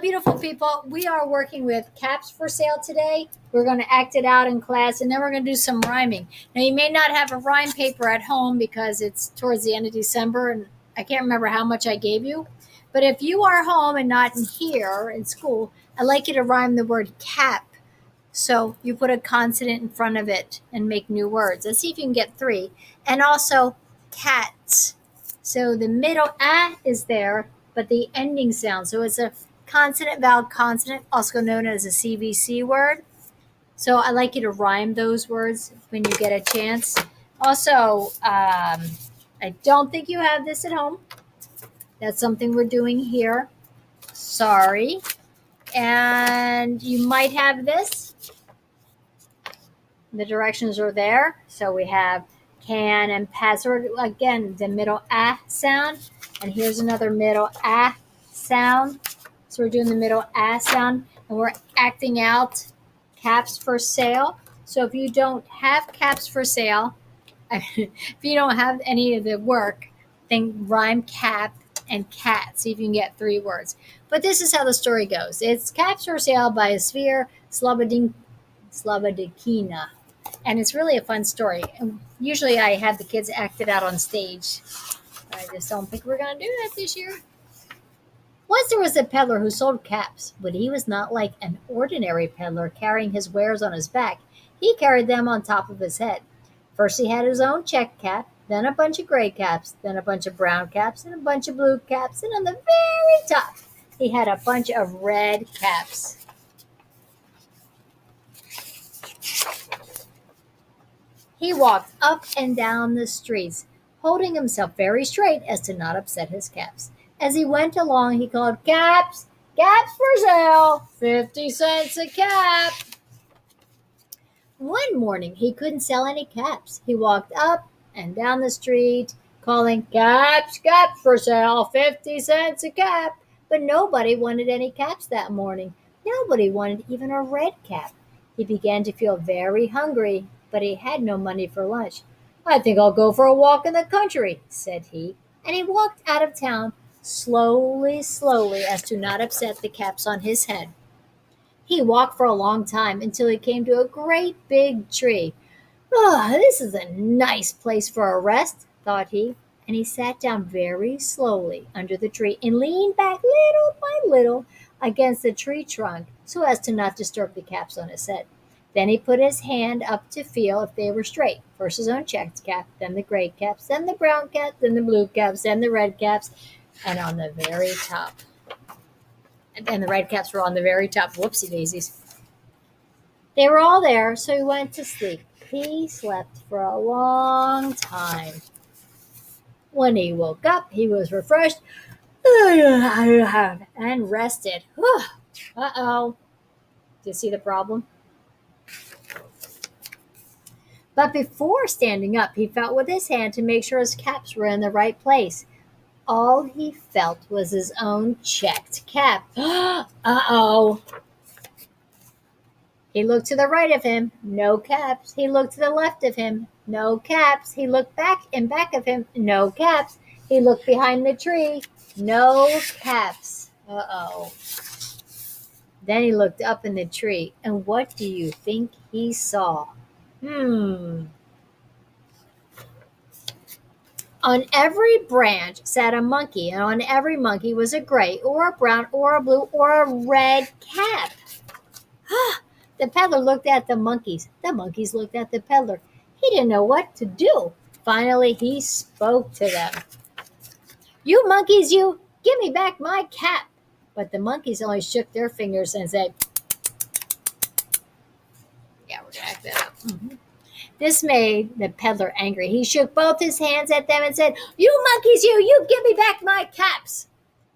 beautiful people, we are working with caps for sale today. We're going to act it out in class and then we're going to do some rhyming. Now, you may not have a rhyme paper at home because it's towards the end of December and I can't remember how much I gave you. But if you are home and not in here in school, I'd like you to rhyme the word cap. So you put a consonant in front of it and make new words. Let's see if you can get three. And also cats. So the middle is there, but the ending sound. So it's a consonant, vowel, consonant, also known as a CVC word. So I like you to rhyme those words when you get a chance. Also, I don't think you have this at home. That's something we're doing here. Sorry. And you might have this. The directions are there. So we have can and pass. Again, the middle sound. And here's another middle sound. So we're doing the middle sound. And we're acting out caps for sale. So if you don't have caps for sale, if you don't have any of the work, then rhyme cap and cat. See if you can get three words. But this is how the story goes. It's Caps for Sale by Sphere Slobodikina. And it's really a fun story. And usually I have the kids act it out on stage. I just don't think we're going to do that this year. Once there was a peddler who sold caps, but he was not like an ordinary peddler carrying his wares on his back. He carried them on top of his head. First he had his own check cap, then a bunch of gray caps, then a bunch of brown caps, and a bunch of blue caps, and on the very top he had a bunch of red caps. He walked up and down the streets, holding himself very straight as to not upset his caps. As he went along, he called, "Caps! Caps for sale! 50 cents a cap!" One morning, he couldn't sell any caps. He walked up and down the street, calling, "Caps! Caps for sale! 50 cents a cap!" But nobody wanted any caps that morning. Nobody wanted even a red cap. He began to feel very hungry, but he had no money for lunch. "I think I'll go for a walk in the country," said he. And he walked out of town slowly, slowly, as to not upset the caps on his head. He walked for a long time until he came to a great big tree. "Oh, this is a nice place for a rest," thought he, and he sat down very slowly under the tree and leaned back little by little against the tree trunk so as to not disturb the caps on his head. Then he put his hand up to feel if they were straight. First his own checked cap, then the gray caps, then the brown caps, then the blue caps, then the red caps, and on the very top. And the red caps were on the very top. Whoopsie daisies. They were all there, so he went to sleep. He slept for a long time. When he woke up, he was refreshed and rested. Uh-oh. Do you see the problem? But before standing up, he felt with his hand to make sure his caps were in the right place. All he felt was his own checked cap. Uh-oh. He looked to the right of him, no caps. He looked to the left of him, no caps. He looked back of him, no caps. He looked behind the tree, no caps. Uh-oh. Then he looked up in the tree, and what do you think he saw? On every branch sat a monkey, and on every monkey was a gray or a brown or a blue or a red cap. The peddler looked at the monkeys. The monkeys looked at the peddler. He didn't know what to do. Finally, he spoke to them. "You monkeys, you, give me back my cap." But the monkeys only shook their fingers and said, "Yeah, we're going to act that up." Mm-hmm. This made the peddler angry. He shook both his hands at them and said, "You monkeys, you give me back my caps."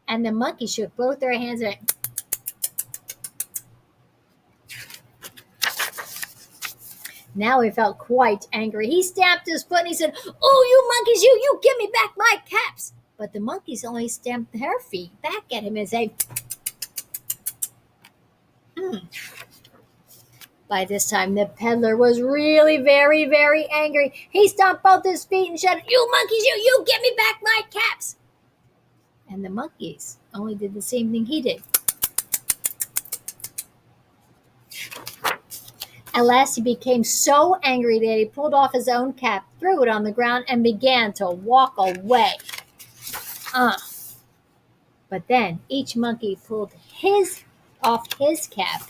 And the monkeys shook both their hands and now he felt quite angry. He stamped his foot and he said, "Oh, you monkeys, you give me back my caps." But the monkeys only stamped their feet back at him and said, By this time, the peddler was really very, very angry. He stomped both his feet and shouted, "You monkeys, you give me back my caps." And the monkeys only did the same thing he did. At last he became so angry that he pulled off his own cap, threw it on the ground, and began to walk away. Uh, but then each monkey pulled his off his cap,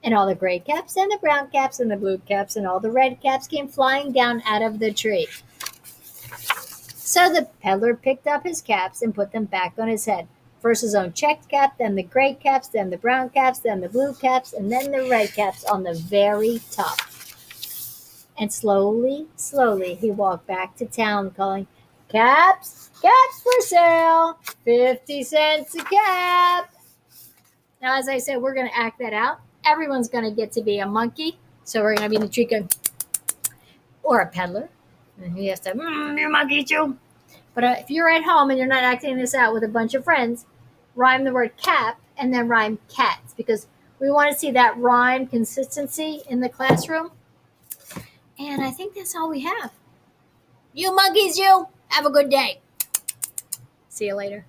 and all the gray caps and the brown caps and the blue caps and all the red caps came flying down out of the tree. So the peddler picked up his caps and put them back on his head. First his own checked cap, then the gray caps, then the brown caps, then the blue caps, and then the red caps on the very top. And slowly, slowly, he walked back to town calling, "Caps, caps for sale, 50 cents a cap." Now, as I said, we're going to act that out. Everyone's going to get to be a monkey. So we're going to be in the tree going, or a peddler. And he has to, you monkey too. But if you're at home and you're not acting this out with a bunch of friends, rhyme the word cap and then rhyme cats, because we want to see that rhyme consistency in the classroom. And I think that's all we have. You monkeys, you have a good day. See you later.